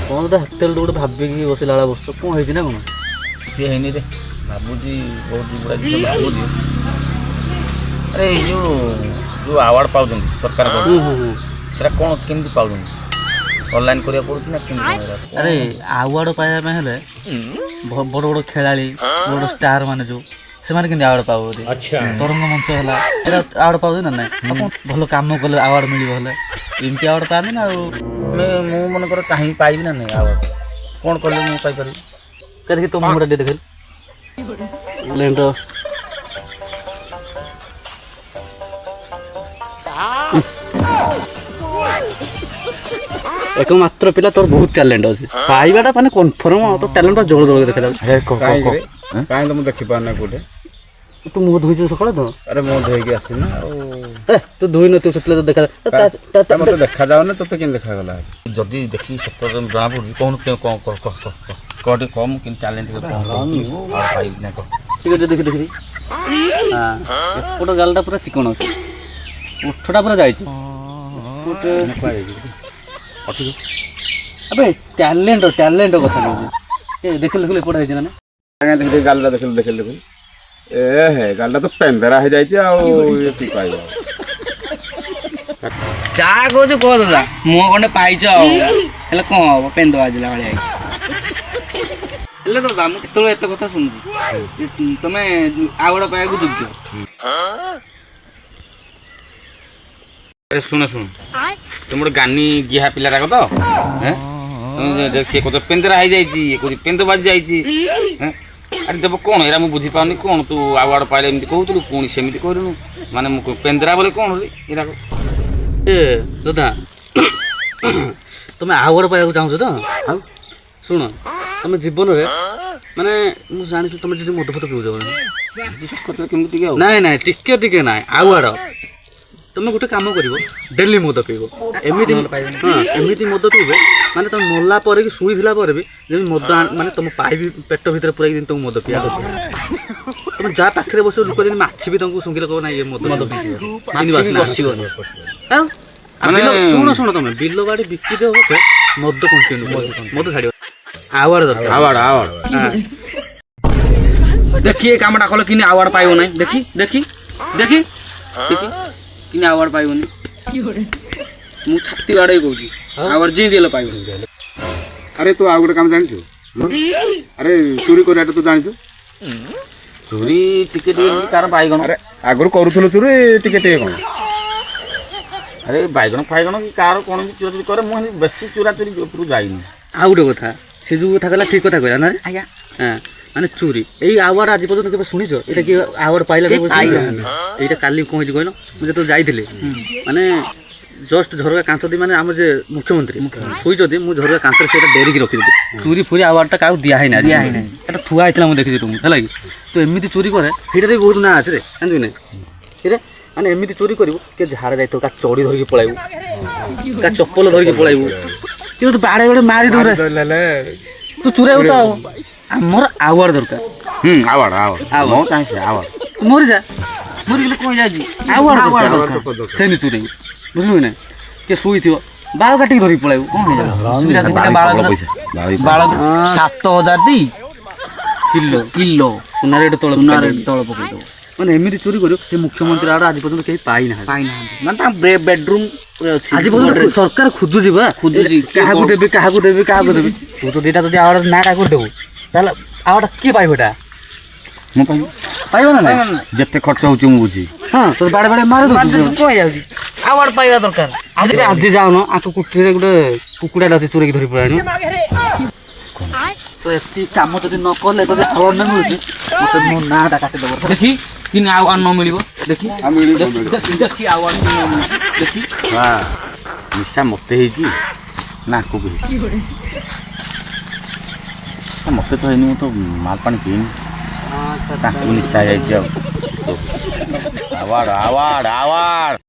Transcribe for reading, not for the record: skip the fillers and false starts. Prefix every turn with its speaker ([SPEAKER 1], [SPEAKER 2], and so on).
[SPEAKER 1] कौन तो हेतेल गोटे भाविकी बसला बस कौन है ना कौन
[SPEAKER 2] सी है रे भावुची बहुत गुड़ा जिन भावुची अरे जो जो अवार्ड पाँच सरकार सेटा कौन केमती पाँच ऑनलाइन करिया पड़ुछि ना केमती
[SPEAKER 1] अरे अवार्ड पाइबा ପାଇଁ ହେଲେ बड़ बड़ खेलाड़ी बड़ स्टार माने जो से माने केमती अवार्ड पाबो अच्छा तरंग मंच होला एरा अवार्ड पाबो ना ना भलो काम कले अवार्ड मिलिबो हले एमती अवार्ड पाबे ना
[SPEAKER 2] मु मन कर चाहि पाइबि ना नहीं अवार्ड कौन कले मु पाइ पारि
[SPEAKER 1] कदे तो मुंडा दे देखल लेंट एक मात्र पिला तोर बहुत टैलेंट अछि पाइबाटा माने कन्फर्म तो टैलेंट पर जोर जोर देखला
[SPEAKER 2] हे काई तो मु देखि पाना कोटे
[SPEAKER 1] तू मुंह धोई सकाळ तो
[SPEAKER 2] अरे मु धोई के आसी ना
[SPEAKER 1] ए तू धोई न तू सतले तो देखा
[SPEAKER 2] मते देखा जाव ना तते केन देखा गला जदी देखि सत्तर जणा पड़ी कोन कोडी कम किन टैलेंट के और पाइ ना को
[SPEAKER 1] ठीक है देख देख हां एपटो गालटा पूरा चिकन अछि उठटा पूरा जाई छी उठ अठि अबे टैलेंट कथा नहीं ए देखल देखल पड़ा है ना
[SPEAKER 2] आगे देख गालटा देखल ए हे गालटा तो पेंदरा है जाई छी आ ये की पाइबो
[SPEAKER 1] चा को जो कह दादा मुह कोने पाइछ हेले कोन हो पेंदो आजिला वाली आइछ हेले तो दाम केतलो एत कथा सुनजी तमे आवड़ा पाया को जोग्य ए सुन तुम गानी गिहा पिला राख तो हैं से को पेंदरा है जाई छी को पेंदो बाज जाई छी हैं अरे जब कौन एरा मु बुझी पानी कौन तू अवार्ड पाइले एमती कहतलु पुणी सेमिति करनु माने मु पेंदरा बोले कौन रे एरा ए दादा तुम अवार्ड पाइबा चाहछ तो हां सुन तुम जीवन रे माने मु जानि तुम जदी मद फत पिउ जाव
[SPEAKER 2] केमती के
[SPEAKER 1] नहीं नहीं टिके ना अवार्ड तुम गोटे कम कर डेली मद पीब एमती हाँ एमती मद पीब माने तुम मरला पर कि शुई भी जब मद माने तुम पाइप पेट भीतर पूरा तुम मद पिया तुम जहाँ पाखे बस लोक जब माछी भी तुमको शुंगिले कह ना ये मद मद पी शुण शुण तुम बिल बाड़ी बिकी दे मद कंटिन्यू मद छाड़ आवार्ड दरकार आवार्ड देखिए कामटा कल कि आवार्ड पाइब ना देखी देखी देखी देखी कि आवार्ड पाइबनी मु छाती बाड़े कहूँ आवार्ड जी दिले पाइब
[SPEAKER 2] अरे तू आ गोटे काम जानी अरे चोरी कर तू जानी
[SPEAKER 1] चोरी टिके तार बैगण
[SPEAKER 2] अरे आगुरी करूल चोरी टिके कौन अरे बैगण फाइगण कि कार कौन चोरी करे मुझे बेसी चोरा चोरी उपरू जाइनी
[SPEAKER 1] आ गोटे कथा से जो कथा कहला ठीक कथा कहला ना आज्ञा हाँ माने चोरी यही आवार्ड आज पर्यटन के शुणिच ये कि आवार्ड पाइला यहाँ काली कौन कहन मुझे तो जाइए माने जस्ट झरका कांथ दी माने आम जे मुख्यमंत्री शुईचती मुझे झरका कांथ से डेरिकी रखिदी चोरी फुरी आवार्डटा क्या दिया है ना थुआ होता मुझे देखी तुम है कि तो एमती चोरी करे ସେଇଟା भी बहुत ना अच्छे जानते ना ये माने एमती चोरी करू के झाड़ जाइए क्या चढ़ी धरिकी पलैबू क्या चप्पल धरिकी पलैबू कि तू बाड़े बाड़े मारी दे तू चोराइबू तो आमर आवार्ड दरकार
[SPEAKER 2] आवार्ड
[SPEAKER 1] मरी जा मरी गले कौन जाए आवार्ड दरकार से नहीं चोरी बुझलु ना के शुई थी बाल काटिक धरिक पलैबू कौन बाल 7000 दी किलो किलो सुना रेट तल पकड़ मैंने एमती चोरी कर मुख्यमंत्री आड़ आज पर्यटन कहीं पाई ना माने बेडरूम आज पर्यटन सरकार खोजुची बा खोजुची क्या देवी क्या देवी क्या देवी तू तो दुटा जब आवार्ड ना क्या देबू ताल आवार्ड किए पाइबा
[SPEAKER 2] मु पाइब ना जिते खर्च होची मु बुझी
[SPEAKER 1] हाँ तो बाड़े बाड़े मारे कौन जाऊँ आवार्ड पाइबा दरकार आज आज जाऊन आक कुटी गोटे कुकुड़ा अच्छे चोरी धरी पड़ा तो एति काम जब न कले तो आवार्ड ना मिलूँ मत मो नाटा काटिदेव देखी कि आवार्ड न मिल देखी देखी आवार्ड देखी
[SPEAKER 2] निशा मत ना को मत तो है तो माल पानी पीनी निशा जाइए आवार्ड आवार्ड आवार्ड